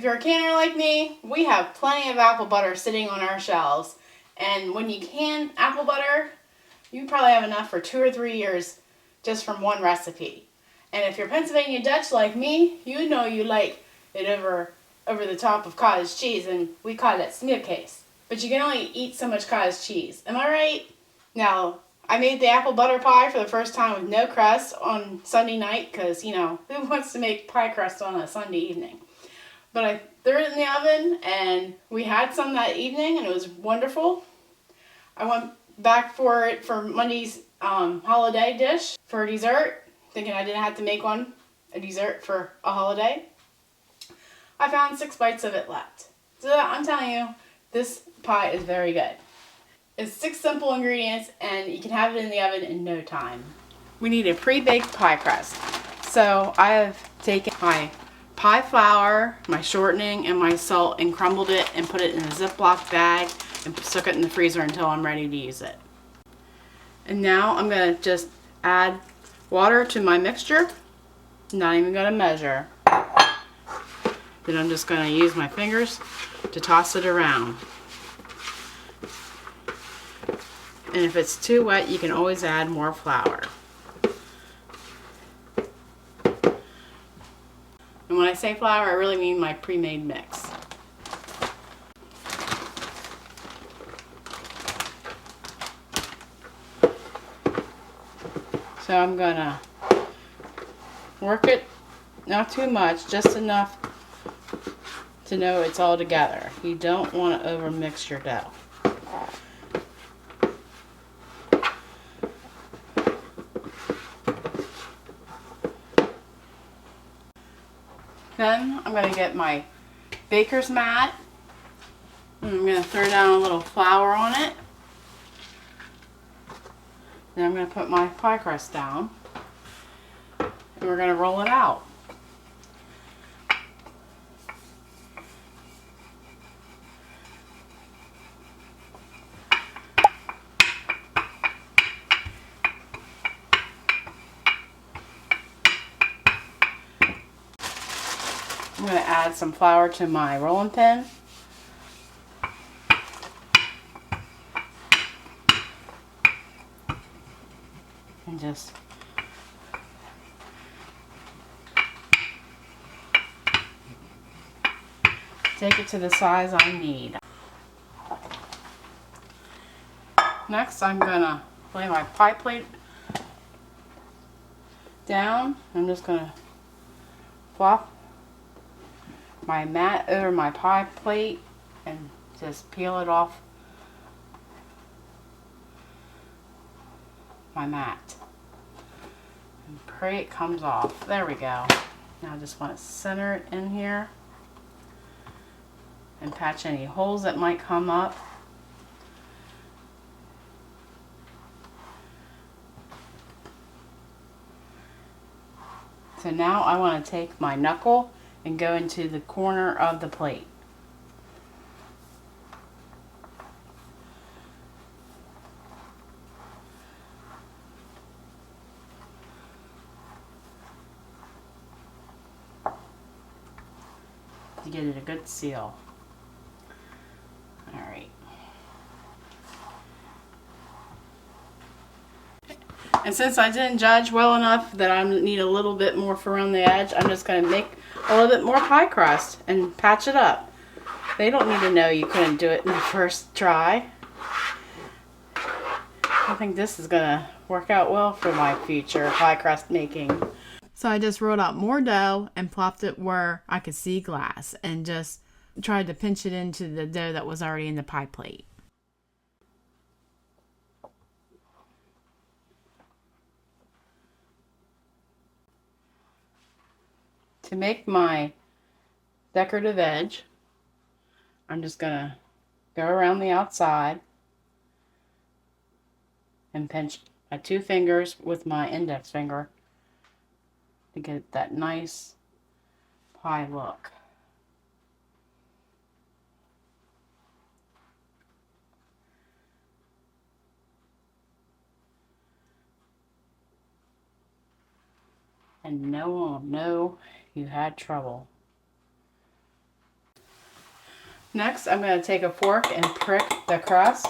If you're a canner like me, we have plenty of apple butter sitting on our shelves. And when you can apple butter, you probably have enough for 2 or 3 years just from one recipe. And if you're Pennsylvania Dutch like me, you know you like it over the top of cottage cheese, and we call it smearkaas. But you can only eat so much cottage cheese. Am I right? Now, I made the apple butter pie for the first time with no crust on Sunday night because, you know, who wants to make pie crust on a Sunday evening? But I threw it in the oven, and we had some that evening, and it was wonderful. I went back for it for Monday's holiday dish for dessert, thinking I didn't have to make a dessert for a holiday. I found 6 bites of it left. So I'm telling you, this pie is very good. It's 6 simple ingredients, and you can have it in the oven in no time. We need a pre-baked pie crust. So I have taken my pie flour, my shortening, and my salt and crumbled it and put it in a Ziploc bag and stuck it in the freezer until I'm ready to use it. And now I'm going to just add water to my mixture. Not even going to measure. Then I'm just going to use my fingers to toss it around. And if it's too wet, you can always add more flour. And when I say flour, I really mean my pre-made mix. So I'm gonna work it, not too much, just enough to know it's all together. You don't want to over mix your dough. Then I'm going to get my baker's mat, and I'm going to throw down a little flour on it. Then I'm going to put my pie crust down, and we're going to roll it out. I'm going to add some flour to my rolling pin. And just take it to the size I need. Next, I'm going to lay my pie plate down. I'm just going to flop my mat over my pie plate and just peel it off my mat. And pray it comes off. There we go. Now I just want to center it in here and patch any holes that might come up. So now I want to take my knuckle and go into the corner of the plate. To get it a good seal. Alright. And since I didn't judge well enough that I need a little bit more for around the edge, I'm just going to make a little bit more pie crust and patch it up. They don't need to know you couldn't do it in the first try. I think this is going to work out well for my future pie crust making. So I just rolled out more dough and plopped it where I could see glass and just tried to pinch it into the dough that was already in the pie plate. To make my decorative edge, I'm just going to go around the outside and pinch my 2 fingers with my index finger to get that nice pie look. And no one will know you had trouble. Next, I'm going to take a fork and prick the crust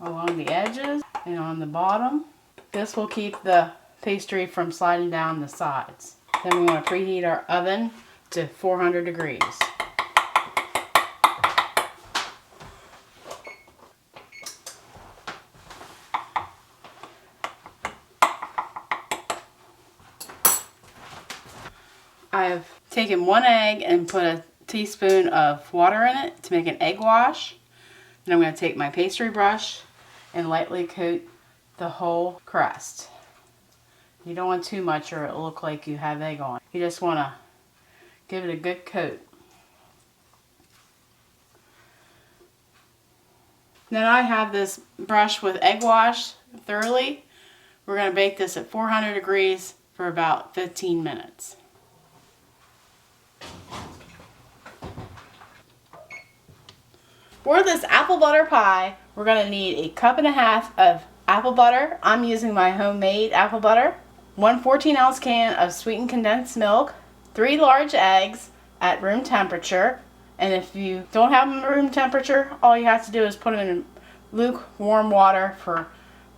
along the edges and on the bottom. This will keep the pastry from sliding down the sides. Then we want to preheat our oven to 400 degrees. I have taken 1 egg and put a teaspoon of water in it to make an egg wash. Then I'm going to take my pastry brush and lightly coat the whole crust. You don't want too much or it'll look like you have egg on. You just want to give it a good coat. Then I have this brush with egg wash thoroughly. We're going to bake this at 400 degrees for about 15 minutes. For this apple butter pie, we're going to need 1.5 cups of apple butter. I'm using my homemade apple butter. 1 14-ounce can of sweetened condensed milk. 3 large eggs at room temperature. And if you don't have them at room temperature, all you have to do is put them in lukewarm water for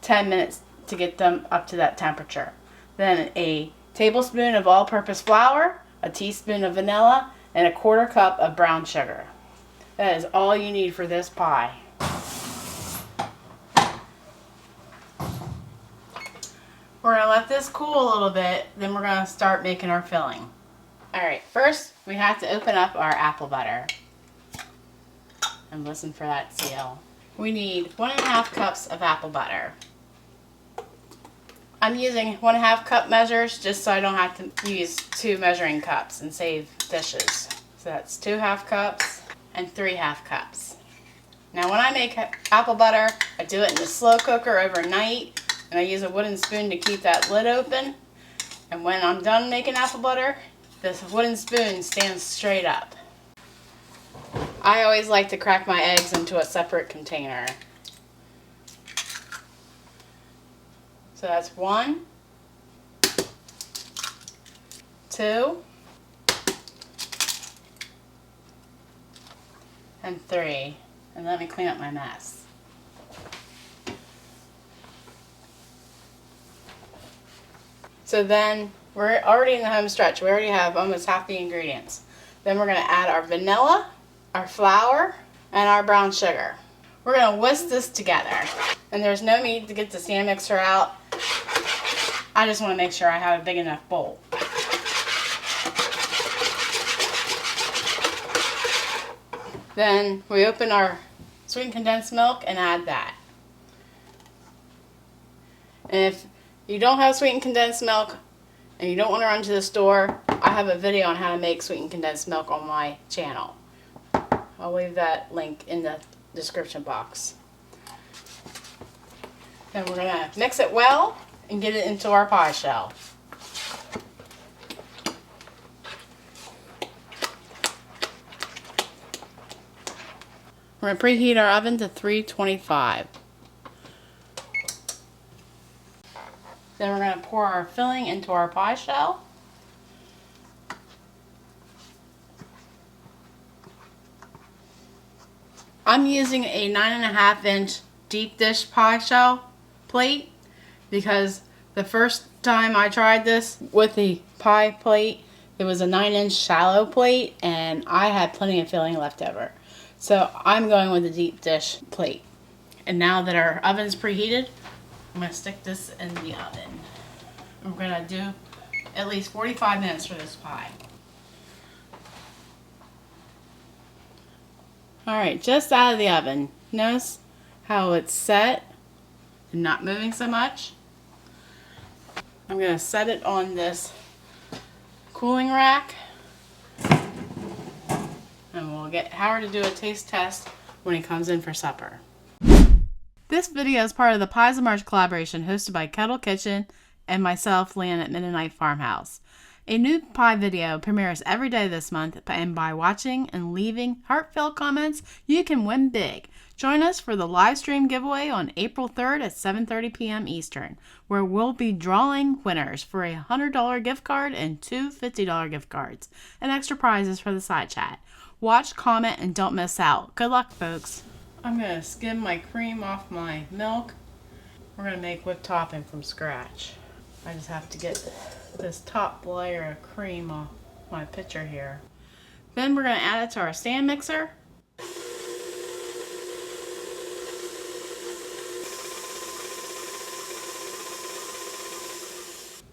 10 minutes to get them up to that temperature. Then a tablespoon of all-purpose flour, a teaspoon of vanilla, and 1/4 cup of brown sugar. That is all you need for this pie. We're going to let this cool a little bit, then we're going to start making our filling. Alright, first we have to open up our apple butter. And listen for that seal. We need 1.5 cups of apple butter. I'm using 1.5 cup measures just so I don't have to use 2 measuring cups and save dishes. So that's 2 half cups and 3 half cups. Now when I make apple butter, I do it in the slow cooker overnight, and I use a wooden spoon to keep that lid open. And when I'm done making apple butter, this wooden spoon stands straight up. I always like to crack my eggs into a separate container. So that's 1, 2, and 3. And let me clean up my mess. So then we're already in the home stretch. We already have almost half the ingredients. Then we're going to add our vanilla, our flour, and our brown sugar. We're going to whisk this together. And there's no need to get the stand mixer out. I just want to make sure I have a big enough bowl. Then we open our sweetened condensed milk and add that. And if you don't have sweetened condensed milk and you don't want to run to the store, I have a video on how to make sweetened condensed milk on my channel. I'll leave that link in the description box. Then we're going to mix it well and get it into our pie shell. We're going to preheat our oven to 325. Then we're going to pour our filling into our pie shell. I'm using a 9.5-inch deep dish pie shell plate because the first time I tried this with the pie plate, it was a 9-inch shallow plate and I had plenty of filling left over. So I'm going with the deep dish plate. And now that our oven's preheated, I'm going to stick this in the oven. We're going to do at least 45 minutes for this pie. Alright, just out of the oven. Notice how it's set and not moving so much. I'm going to set it on this cooling rack. And we'll get Howard to do a taste test when he comes in for supper. This video is part of the Pies of March collaboration hosted by Kettle Kitchen and myself, Lynn, at Mennonite Farmhouse. A new pie video premieres every day this month, and by watching and leaving heartfelt comments, you can win big. Join us for the live stream giveaway on April 3rd at 7:30 p.m. Eastern, where we'll be drawing winners for a $100 gift card and two $50 gift cards, and extra prizes for the side chat. Watch, comment, and don't miss out. Good luck, folks. I'm going to skim my cream off my milk. We're going to make whipped topping from scratch. I just have to get this top layer of cream off my pitcher here. Then we're going to add it to our stand mixer.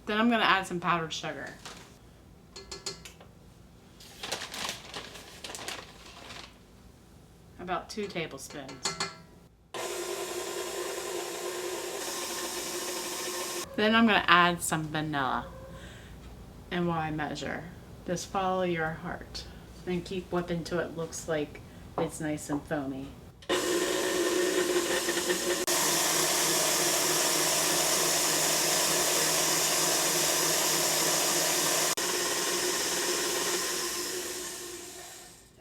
Then I'm going to add some powdered sugar. About 2 tablespoons. Then I'm going to add some vanilla. And while I measure, just follow your heart and keep whipping till it looks like it's nice and foamy.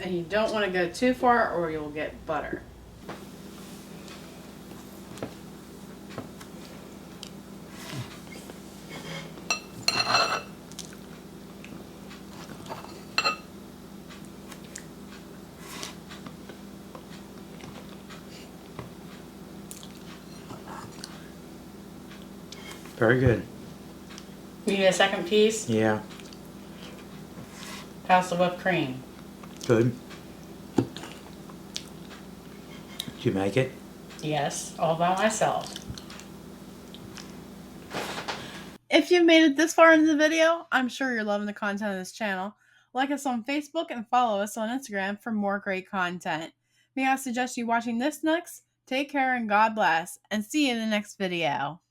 And you don't want to go too far or you'll get butter. Very good. You need a second piece? Yeah. Pass the whipped cream. Good. Did you make it? Yes, all by myself. If you've made it this far into the video, I'm sure you're loving the content of this channel. Like us on Facebook and follow us on Instagram for more great content. May I suggest you watching this next? Take care and God bless, and see you in the next video.